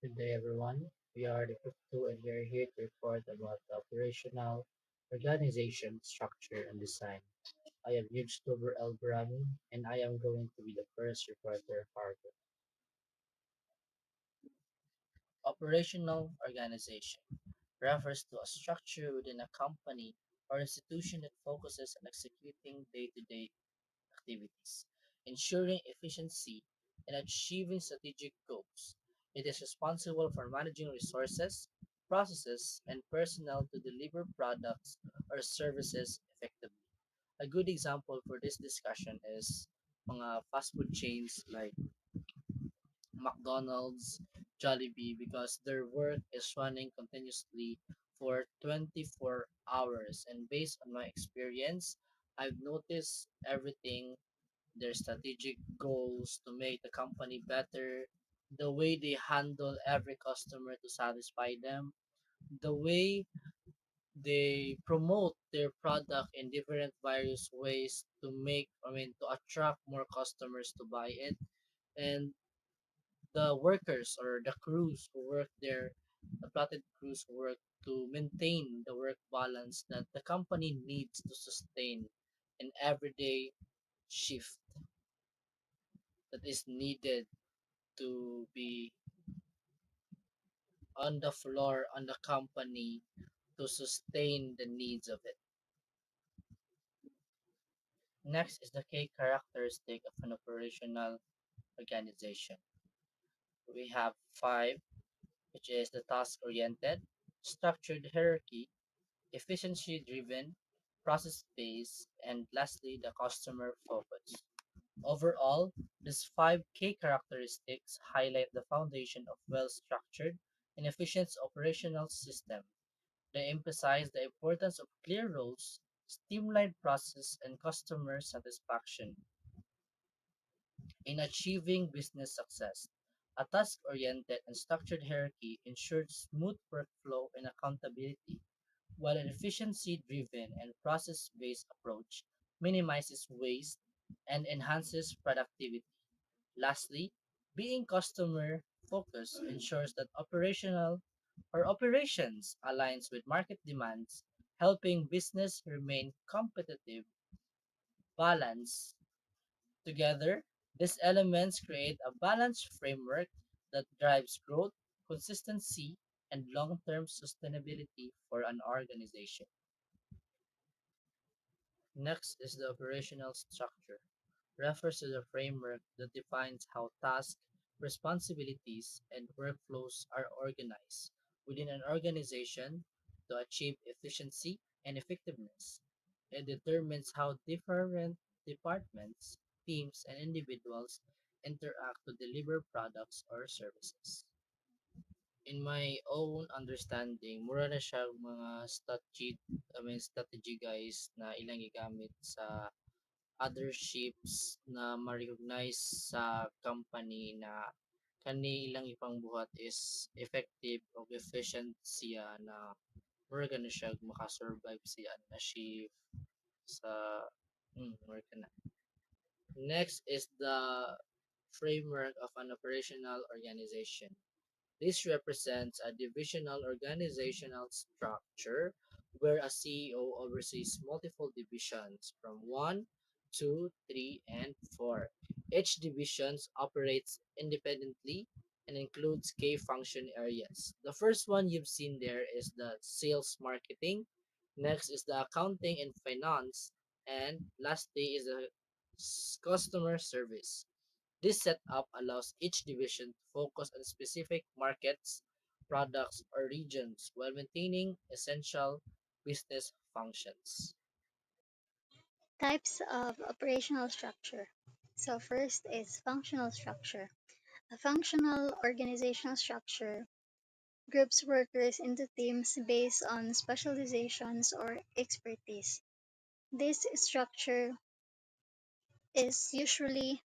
Good day, everyone. We are the Crypto, and we are here to report about the operational organization, structure, and design. I am YouTuber El Brami, and I am going to be the first reporter of our group. Operational organization refers to a structure within a company or institution that focuses on executing day-to-day activities, ensuring efficiency, and achieving strategic goals. It is responsible for managing resources, processes, and personnel to deliver products or services effectively. A good example for this discussion is mga fast food chains like McDonald's, Jollibee, because their work is running continuously for 24 hours. And based on my experience, I've noticed everything, their strategic goals to make the company better, the way they handle every customer to satisfy them, the way they promote their product in different various ways to to attract more customers to buy it, and the workers or the crews who work there, the plotted crews who work to maintain the work balance that the company needs to sustain an everyday shift that is needed to be on the floor on the company to sustain the needs of it. Next is the key characteristic of an operational organization. We have five, which is the task oriented, structured hierarchy, efficiency driven, process based, and lastly, the customer focus. Overall, these five key characteristics highlight the foundation of well structured and efficient operational system. They emphasize the importance of clear roles, streamlined process, and customer satisfaction in achieving business success. A task-oriented and structured hierarchy ensures smooth workflow and accountability, while an efficiency-driven and process-based approach minimizes waste and enhances productivity. Lastly, being customer-focused ensures that operations aligns with market demands, helping business remain competitive. Balance together, these elements create a balanced framework that drives growth, consistency, and long-term sustainability for an organization. Next is the operational structure. Refers to the framework that defines how tasks, responsibilities, and workflows are organized within an organization to achieve efficiency and effectiveness. It determines how different departments, teams, and individuals interact to deliver products or services. In my own understanding, mura na siya mga strategy guys na ilang gigamit sa other ships na ma-recognize sa company na kani ilang ipangbuhat is effective o efficient siya na mura na siya makasurvive siya na shift sa mura na. Next is the framework of an operational organization. This represents a divisional organizational structure where a CEO oversees multiple divisions from 1, 2, 3, and 4. Each division operates independently and includes key function areas. The first one you've seen there is the sales marketing. Next is the accounting and finance. And lastly is the customer service. This setup allows each division to focus on specific markets, products, or regions while maintaining essential business functions. Types of operational structure. So, first is functional structure. A functional organizational structure groups workers into teams based on specializations or expertise. This structure is usually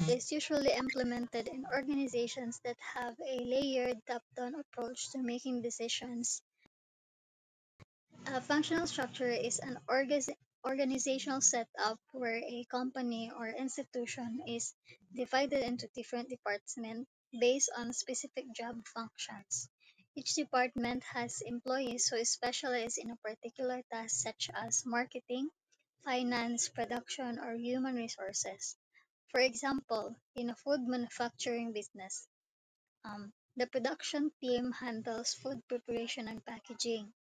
is usually implemented in organizations that have a layered top-down approach to making decisions. A functional structure is an organizational setup where a company or institution is divided into different departments based on specific job functions. Each department has employees who specialize in a particular task, such as marketing, finance, production, or human resources. For example, in a food manufacturing business, the production team handles food preparation and packaging.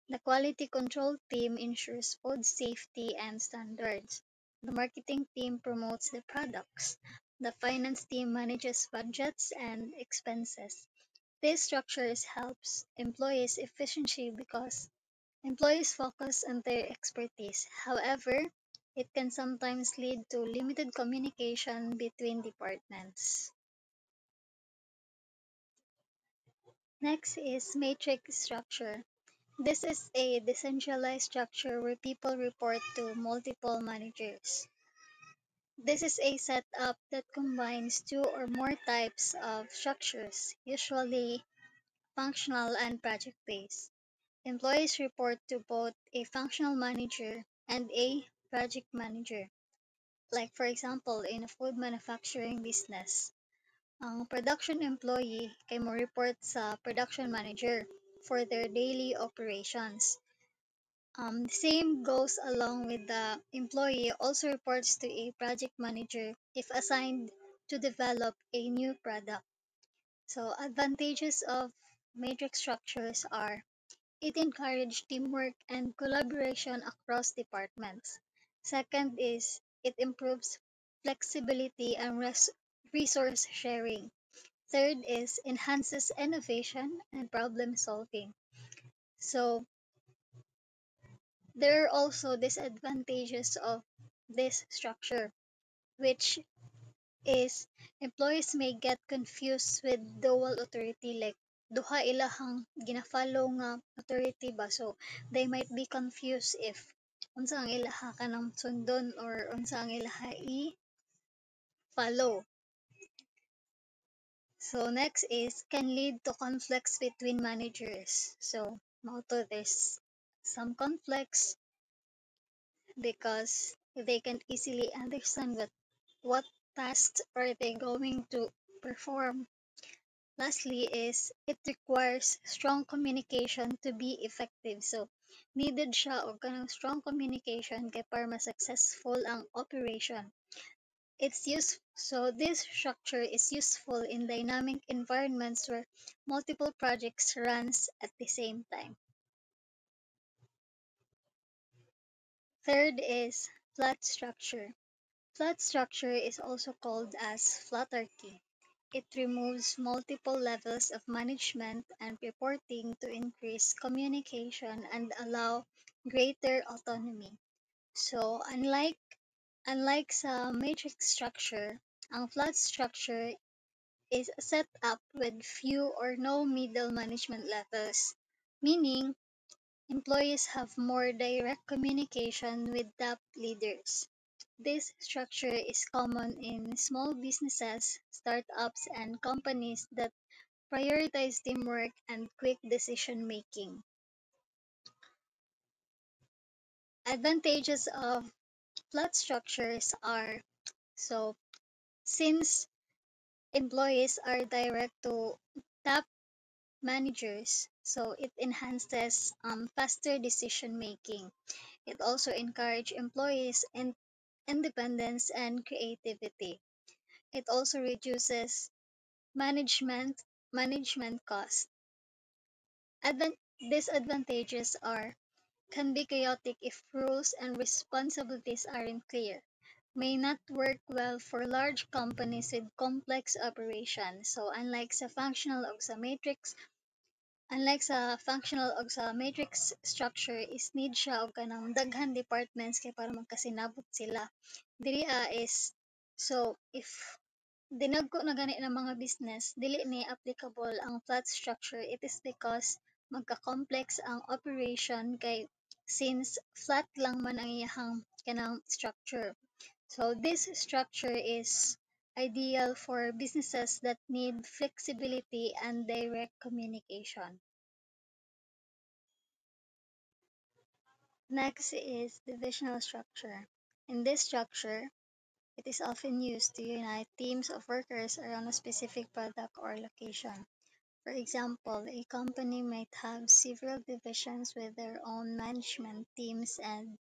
The quality control team ensures food safety and standards. The marketing team promotes the products. The finance team manages budgets and expenses. These structures helps employees efficiency because employees focus on their expertise. However, it can sometimes lead to limited communication between departments. Next is matrix structure. This is a decentralized structure where people report to multiple managers. This is a setup that combines two or more types of structures, usually functional and project based. Employees report to both a functional manager and a project manager. Like for example, in a food manufacturing business, ang production employee kay mo report sa production manager for their daily operations. Same goes along with the employee also reports to a project manager if assigned to develop a new product. So advantages of matrix structures are it encourages teamwork and collaboration across departments. Second is it improves flexibility and resource sharing. Third is enhances innovation and problem solving. So there are also disadvantages of this structure, which is employees may get confused with dual authority like duha ilahang gina-follow nga authority ba, so they might be confused if unsa ang ilaha kanang sundon or unsa ang ilaha i-follow. So next is can lead to conflicts between managers. So mao there's some conflicts because they can easily understand what tasks are they going to perform. Lastly is it requires strong communication to be effective. So needed siya og kanang strong communication kay para ma-successful ang operation. So this structure is useful in dynamic environments where multiple projects runs at the same time. Third is flat structure. Flat structure is also called as flatarchy. It removes multiple levels of management and reporting to increase communication and allow greater autonomy. So unlike sa matrix structure, ang flat structure is set up with few or no middle management levels, meaning employees have more direct communication with top leaders. This structure is common in small businesses, startups, and companies that prioritize teamwork and quick decision making. Advantages of flat structures are so since employees are direct to top managers, so it enhances faster decision making. It also encourages employees in independence and creativity. It also reduces management costs. Disadvantages are can be chaotic if rules and responsibilities aren't clear. May not work well for large companies with complex operations. So unlike sa functional og sa matrix structure is need siya og kanang daghan departments kay para magkasinabot sila. Diri is so if dinagko na gani ng mga business, dili ni applicable ang flat structure. It is because magka-complex ang operation kay since flat lang man ang iyahang kanang structure. So this structure is ideal for businesses that need flexibility and direct communication. Next is divisional structure. In this structure, it is often used to unite teams of workers around a specific product or location. For example, a company might have several divisions with their own management teams and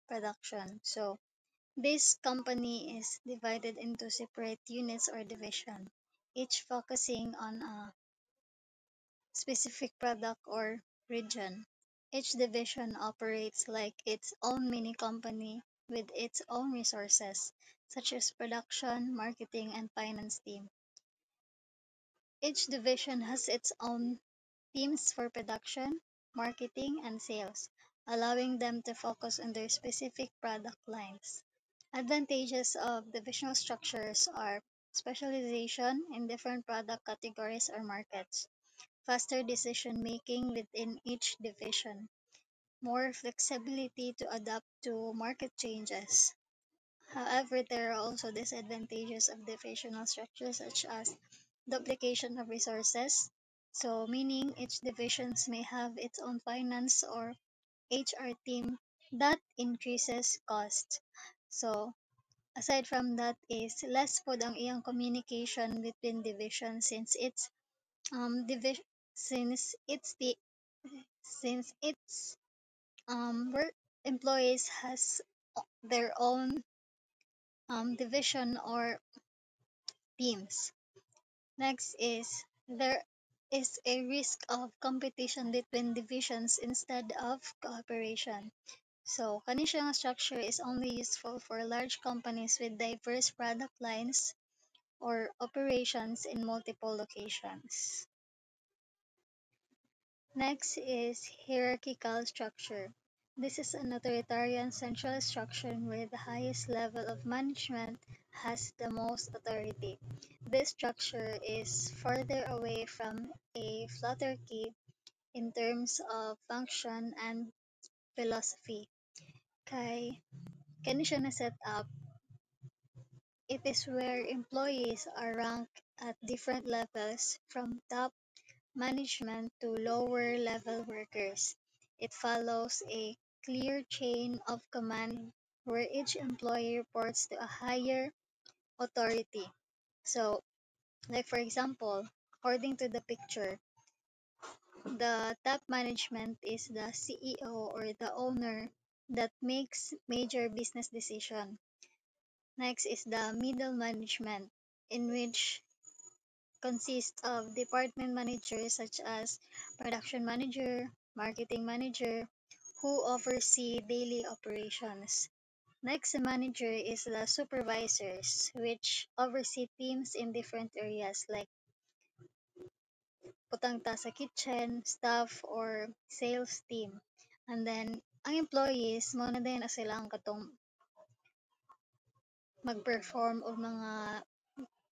production. So, this company is divided into separate units or division, each focusing on a specific product or region. Each division operates like its own mini company with its own resources, such as production, marketing, and finance team. Each division has its own teams for production, marketing, and sales, allowing them to focus on their specific product lines. Advantages of divisional structures are specialization in different product categories or markets, faster decision making within each division, more flexibility to adapt to market changes. However, there are also disadvantages of divisional structures such as duplication of resources. So, meaning each division may have its own finance or HR team that increases cost. So, aside from that is less pod ang iyang communication between divisions division since it's the since its work employees has their own division or teams. Next is there is a risk of competition between divisions instead of cooperation. So, conditional structure is only useful for large companies with diverse product lines or operations in multiple locations. Next is hierarchical structure. This is an authoritarian central structure where the highest level of management has the most authority. This structure is further away from a flatarchy in terms of function and philosophy. Kay kani siya na set up, it is where employees are ranked at different levels from top management to lower level workers. It follows a clear chain of command where each employee reports to a higher authority. So, like for example, according to the picture, the top management is the CEO or the owner that makes major business decision. Next is the middle management, in which consists of department managers such as production manager, marketing manager, who oversee daily operations. Next manager is the supervisors, which oversee teams in different areas like putangta sa kitchen, staff, or sales team. And then, ang employees, mo na din na sila ang katong mag-perform o mga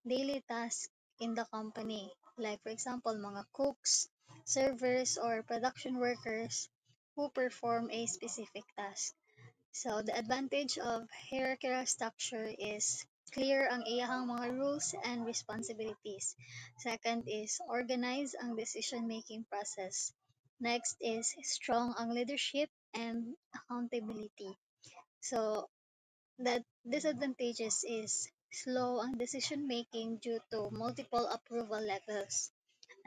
daily tasks in the company. Like for example, mga cooks, servers, or production workers who perform a specific task. So the advantage of hierarchical structure is clear ang iyahang mga rules and responsibilities. Second is organize ang decision-making process. Next is strong ang leadership and accountability. So the disadvantages is slow ang decision making due to multiple approval levels,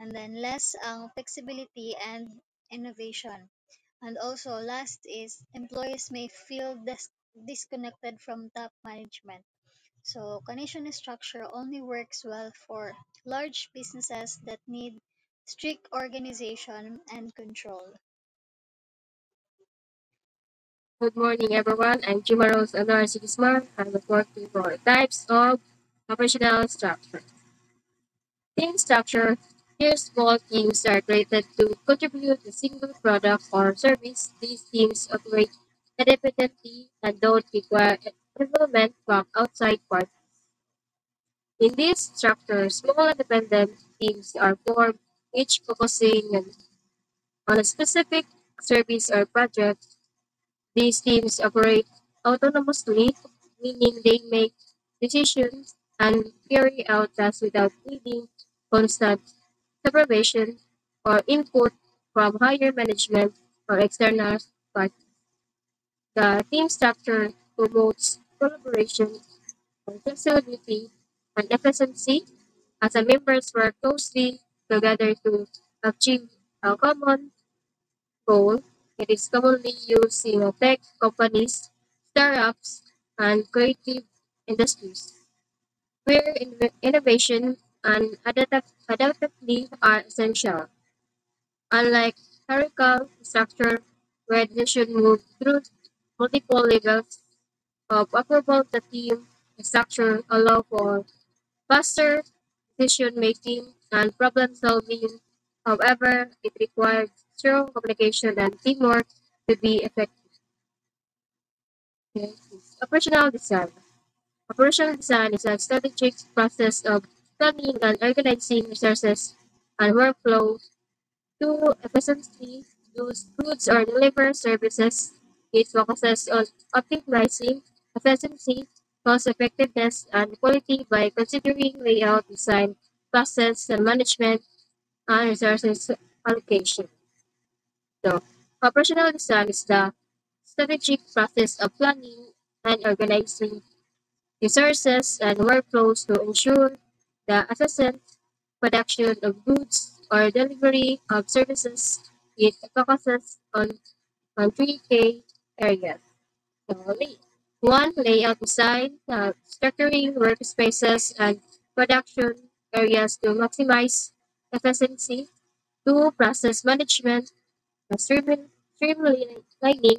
and then less ang flexibility and innovation. And also last is employees may feel disconnected from top management. So condition structure only works well for large businesses that need strict organization and control. Good morning, everyone. I'm Chimaros Honor Sigismar. I was working for types of operational structure. Team structure. Here, small teams are created to contribute a single product or service. These teams operate independently and don't require involvement from outside parties. In this structure, small independent teams are formed, each focusing on a specific service or project. These teams operate autonomously, meaning they make decisions and carry out tasks without needing constant supervision or input from higher management or external parties. The team structure promotes collaboration, flexibility, and efficiency as the members work closely together to achieve a common goal. It is commonly used in tech companies, startups, and creative industries, where innovation and adaptability are essential. Unlike hierarchical structure, where decisions move through multiple levels of approval, the team structure allow for faster decision making and problem solving. However, it requires strong communication and teamwork to be effective. Okay. Operational design. Operational design is a strategic process of planning and organizing resources and workflow to efficiently use goods or deliver services. It focuses on optimizing efficiency, cost effectiveness, and quality by considering layout, design, process, and management, and resources allocation. So, operational design is the strategic process of planning and organizing resources and workflows to ensure the efficient production of goods or delivery of services. It focuses on three key areas. So, one, layout design, structuring workspaces and production areas to maximize efficiency. Two, process management, streamlining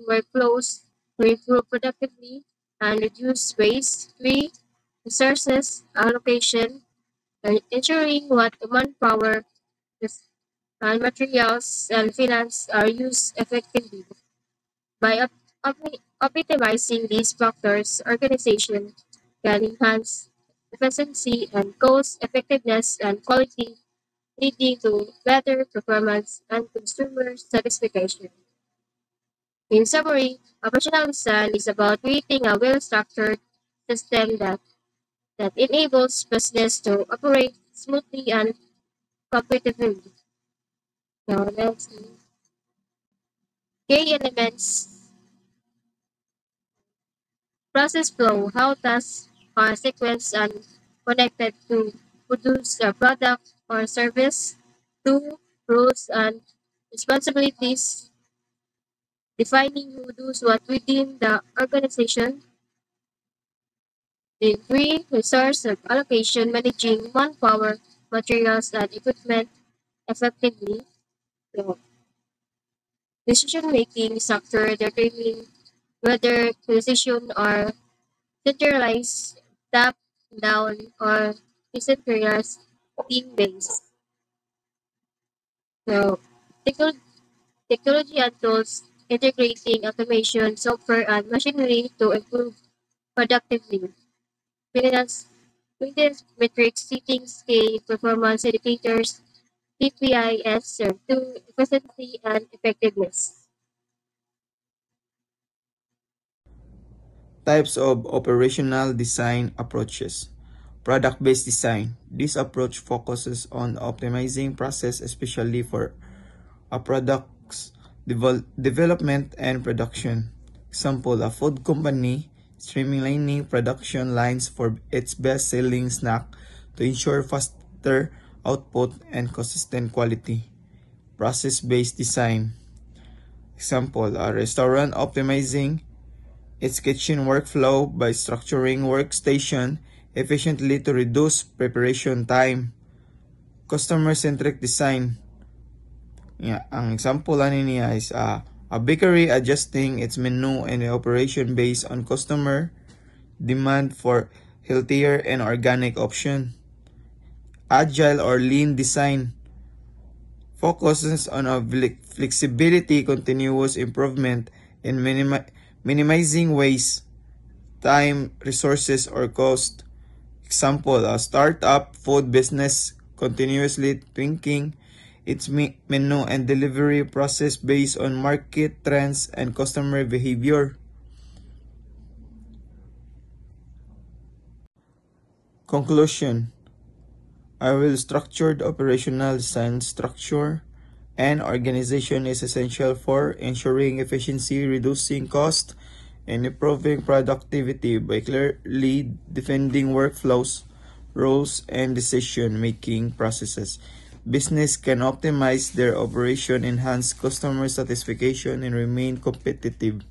workflows to improve productivity and reduce waste. Three, resources allocation, ensuring what manpower, and materials and finance are used effectively. By optimizing these factors, organization can enhance efficiency and cost effectiveness and quality, leading to better performance and consumer satisfaction. In summary, operational design is about creating a well-structured system that enables business to operate smoothly and competitively. Now, let's see. Key elements: process flow, how tasks are sequenced and connected to produce a product or service. Two, roles and responsibilities, defining who does what within the organization. Then three, resource allocation, managing manpower, materials, and equipment effectively. So, decision making structure, determining whether decisions are centralized, top down, or decentralized, team based. So, techno- technology and tools, integrating automation, software, and machinery to improve productivity. Finance, finance metrics, setting scale, performance indicators, KPIs serve to efficiency and effectiveness. Types of operational design approaches. Product-based design. This approach focuses on optimizing process, especially for a product's development and production. Example, a food company streamlining production lines for its best-selling snack to ensure faster output and consistent quality. Process-based design. Example, a restaurant optimizing its kitchen workflow by structuring workstation efficiently to reduce preparation time. Customer-centric design. Yeah, ang example ani niya is a bakery adjusting its menu and operation based on customer demand for healthier and organic option. Agile or lean design focuses on a flexibility, continuous improvement, and minimizing waste, time, resources, or cost. Example, a startup food business continuously tweaking its menu and delivery process based on market trends and customer behavior. Conclusion: I will structured operational design structure and organization is essential for ensuring efficiency, reducing cost, and improving productivity by clearly defining workflows, roles, and decision-making processes. Business can optimize their operation, enhance customer satisfaction, and remain competitive.